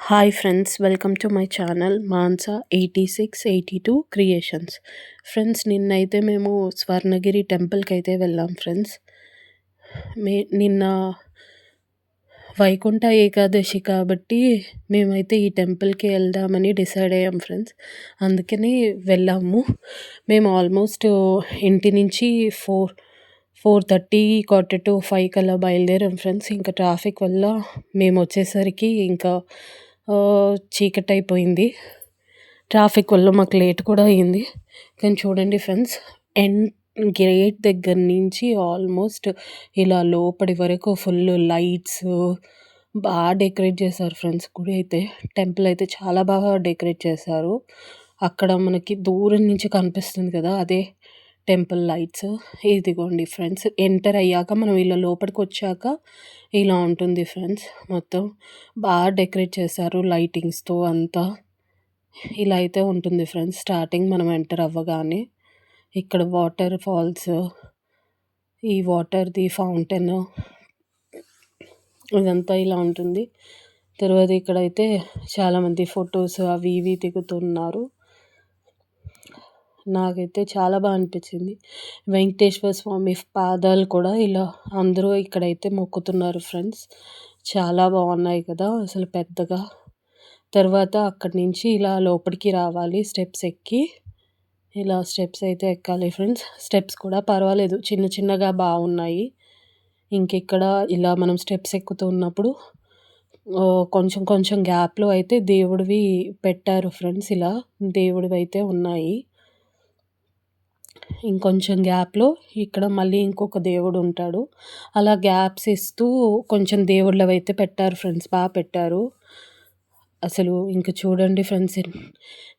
Hi friends, welcome to my channel Mansa 8682 creations. Friends, నిన్నైతే మేము స్వర్ణగిరి టెంపుల్కి అయితే వెళ్ళాం ఫ్రెండ్స్. నిన్న వైకుంఠ ఏకాదశి కాబట్టి మేమైతే ఈ టెంపుల్కి వెళ్దామని డిసైడ్ అయ్యాం ఫ్రెండ్స్. అందుకని వెళ్ళాము. మేము ఆల్మోస్ట్ ఇంటి నుంచి 4:30 4:45 కల్లా బయలుదేరాం ఫ్రెండ్స్. ఇంకా ట్రాఫిక్ వల్ల మేము వచ్చేసరికి ఇంకా చీకటి అయిపోయింది. ట్రాఫిక్ వల్ల మాకు లేట్ కూడా అయింది. కానీ చూడండి ఫ్రెండ్స్, గేట్ దగ్గర నుంచి ఆల్మోస్ట్ ఇలా లోపలి వరకు ఫుల్ లైట్స్ బాగా డెకరేట్ చేశారు ఫ్రెండ్స్. గుడి అయితే, టెంపుల్ అయితే చాలా బాగా డెకరేట్ చేశారు. అక్కడ మనకి దూరం నుంచి కనిపిస్తుంది కదా, అదే టెంపుల్ లైట్స్. ఇదిగోండి ఫ్రెండ్స్, ఎంటర్ అయ్యాక మనం ఇలా లోపలికి వచ్చాక ఇలా ఉంటుంది ఫ్రెండ్స్. మొత్తం బాగా డెకరేట్ చేశారు లైటింగ్స్తో అంతా. ఇలా అయితే ఉంటుంది ఫ్రెండ్స్. స్టార్టింగ్ మనం ఎంటర్ అవ్వగానే ఇక్కడ వాటర్ ఫాల్స్, ఈ వాటర్ది ఫౌంటైన్, ఇదంతా ఇలా ఉంటుంది. తర్వాత ఇక్కడైతే చాలామంది ఫొటోస్ అవి ఇవి దిగుతున్నారు. నాకైతే చాలా బాగా అనిపించింది. వెంకటేశ్వర స్వామి పాదాలు కూడా ఇలా అందరూ ఇక్కడైతే మొక్కుతున్నారు ఫ్రెండ్స్. చాలా బాగున్నాయి కదా అసలు పెద్దగా. తర్వాత అక్కడి నుంచి ఇలా లోపలికి రావాలి స్టెప్స్ ఎక్కి. ఇలా స్టెప్స్ అయితే ఎక్కాలి ఫ్రెండ్స్. స్టెప్స్ కూడా పర్వాలేదు, చిన్న చిన్నగా బాగున్నాయి. ఇంకెక్కడ ఇలా మనం స్టెప్స్ ఎక్కుతున్నప్పుడు కొంచెం కొంచెం గ్యాప్లో అయితే దేవుడివి పెట్టారు ఫ్రెండ్స్. ఇలా దేవుడివి అయితే ఉన్నాయి. ఇంకొంచెం గ్యాప్లో ఇక్కడ మళ్ళీ ఇంకొక దేవుడు ఉంటాడు. అలా గ్యాప్స్ ఇస్తూ కొంచెం దేవుళ్ళవి అయితే పెట్టారు ఫ్రెండ్స్. బాగా పెట్టారు అసలు. ఇంక చూడండి ఫ్రెండ్స్,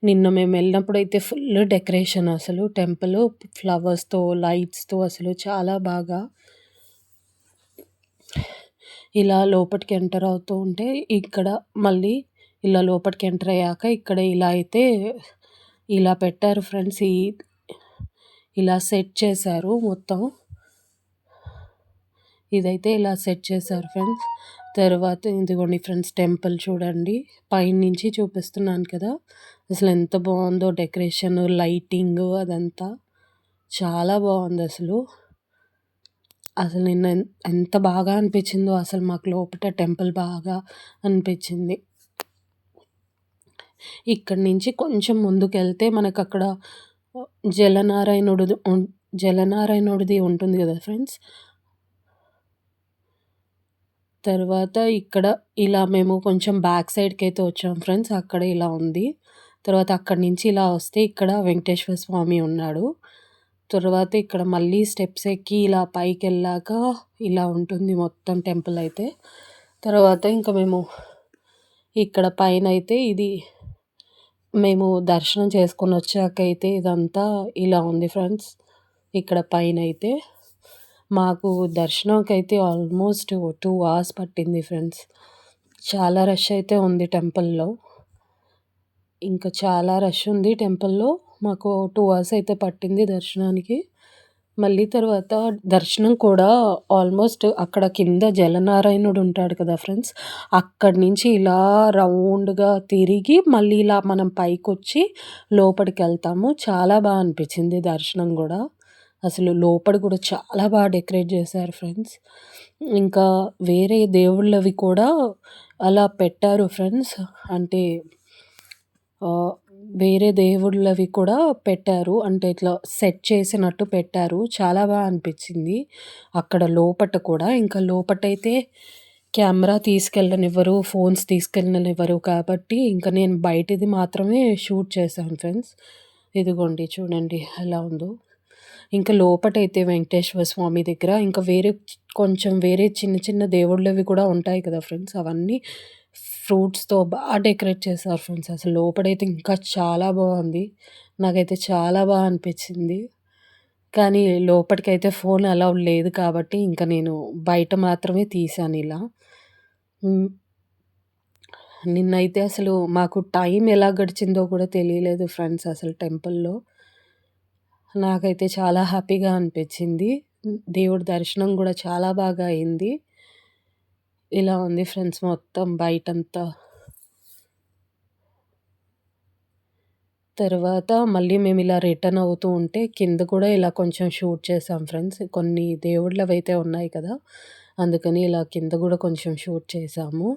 నిన్న మేము వెళ్ళినప్పుడు అయితే ఫుల్ డెకరేషన్ అసలు. టెంపుల్ ఫ్లవర్స్తో లైట్స్తో అసలు చాలా బాగా. ఇలా లోపలికి ఎంటర్ అవుతూ ఉంటే ఇక్కడ మళ్ళీ ఇలా లోపలికి ఎంటర్ అయ్యాక ఇక్కడ ఇలా అయితే ఇలా పెట్టారు ఫ్రెండ్స్. ఇలా సెట్ చేశారు మొత్తం. ఇదైతే ఇలా సెట్ చేశారు ఫ్రెండ్స్. తర్వాత ఇదిగోండి ఫ్రెండ్స్, టెంపుల్ చూడండి, పైనుంచి చూపిస్తున్నాను కదా అసలు ఎంత బాగుందో డెకరేషన్, లైటింగ్ అదంతా చాలా బాగుంది అసలు. అసలు నిన్న ఎంత బాగా అనిపించిందో అసలు మాకు లోపల టెంపుల్ బాగా అనిపించింది. ఇక్కడి నుంచి కొంచెం ముందుకెళ్తే మనకు అక్కడ జలనారాయణుడిది ఉంటుంది కదా ఫ్రెండ్స్. తర్వాత ఇక్కడ ఇలా మేము కొంచెం బ్యాక్ సైడ్కి అయితే వచ్చాం ఫ్రెండ్స్. అక్కడ ఇలా ఉంది. తర్వాత అక్కడి నుంచి ఇలా వస్తే ఇక్కడ వెంకటేశ్వర స్వామి ఉన్నాడు. తర్వాత ఇక్కడ మళ్ళీ స్టెప్స్ ఎక్కి ఇలా పైకి వెళ్ళాక ఇలా ఉంటుంది మొత్తం టెంపుల్ అయితే. తర్వాత ఇంకా మేము ఇక్కడ పైన అయితే ఇది మేము దర్శనం చేసుకొని వచ్చాక అయితే ఇదంతా ఇలా ఉంది ఫ్రెండ్స్. ఇక్కడ పైన అయితే మాకు దర్శనంకి అయితే ఆల్మోస్ట్ 2 hours పట్టింది ఫ్రెండ్స్. చాలా రష్ అయితే ఉంది టెంపుల్లో. ఇంకా చాలా రష్ ఉంది టెంపుల్లో. మాకు 2 hours అయితే పట్టింది దర్శనానికి. మళ్ళీ తర్వాత దర్శనం కూడా ఆల్మోస్ట్ అక్కడ కింద జలనారాయణుడు ఉంటాడు కదా ఫ్రెండ్స్. అక్కడి నుంచి ఇలా రౌండ్గా తిరిగి మళ్ళీ ఇలా మనం పైకొచ్చి లోపలికి వెళ్తాము. చాలా బాగా అనిపించింది దర్శనం కూడా. అసలు లోపల కూడా చాలా బాగా డెకరేట్ చేశారు ఫ్రెండ్స్. ఇంకా వేరే దేవుళ్ళవి కూడా అలా పెట్టారు ఫ్రెండ్స్. అంటే వేరే దేవుళ్ళవి కూడా పెట్టారు. అంటే ఇట్లా సెట్ చేసినట్టు పెట్టారు. చాలా బాగా అనిపించింది అక్కడ లోపట కూడా. ఇంకా లోపటైతే కెమెరా తీసుకెళ్ళనివ్వరు, ఫోన్స్ తీసుకెళ్ళనివ్వరు కాబట్టి ఇంకా నేను బయటిది మాత్రమే షూట్ చేశాను ఫ్రెండ్స్. ఇదిగోండి చూడండి ఎలా ఉందో. ఇంకా లోపటైతే వెంకటేశ్వర స్వామి దగ్గర ఇంకా కొంచెం వేరే చిన్న చిన్న దేవుళ్ళవి కూడా ఉంటాయి కదా ఫ్రెండ్స్. అవన్నీ ఫ్రూట్స్తో బాగా డెకరేట్ చేశారు ఫ్రెండ్స్. అసలు లోపలైతే ఇంకా చాలా బాగుంది. నాకైతే చాలా బాగా అనిపించింది. కానీ లోపలికైతే ఫోన్ అలౌడ్ లేదు కాబట్టి ఇంకా నేను బయట మాత్రమే తీశాను ఇలా. నిన్నైతే అసలు మాకు టైం ఎలా గడిచిందో కూడా తెలియలేదు ఫ్రెండ్స్ అసలు టెంపుల్లో. నాకైతే చాలా హ్యాపీగా అనిపించింది. దేవుడి దర్శనం కూడా చాలా బాగా అయింది. ఇలా ఉంది ఫ్రెండ్స్ మొత్తం బయటంతా. తర్వాత మళ్ళీ మేమిలా రిటర్న్ అవుతూ ఉంటే కింద కూడా ఇలా కొంచెం షూట్ చేసాం ఫ్రెండ్స్. కొన్ని దేవుళ్ళవైతే ఉన్నాయి కదా! అందుకని ఇలా కింద గూడా కొంచెం షూట్ చేసాము.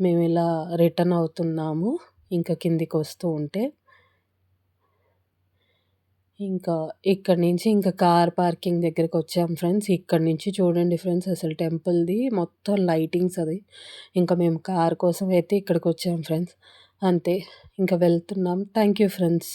మేమిలా రిటర్న్ అవుతున్నాము. ఇంకా కిందికొస్తూ ఉంటే. ఇంకా ఇక్కడి నుంచి ఇంకా కార్ పార్కింగ్ దగ్గరకొచ్చాం ఫ్రెండ్స్. ఇక్కడి నుంచి చూడండి ఫ్రెండ్స్ అసలు టెంపుల్‌ది మొత్తం లైటింగ్స్ అది. ఇంకా మేము కార్ కోసం అయితే ఇక్కడికొచ్చాం ఫ్రెండ్స్. అంతే. ఇంకా వెళ్తున్నాం. Thank you friends.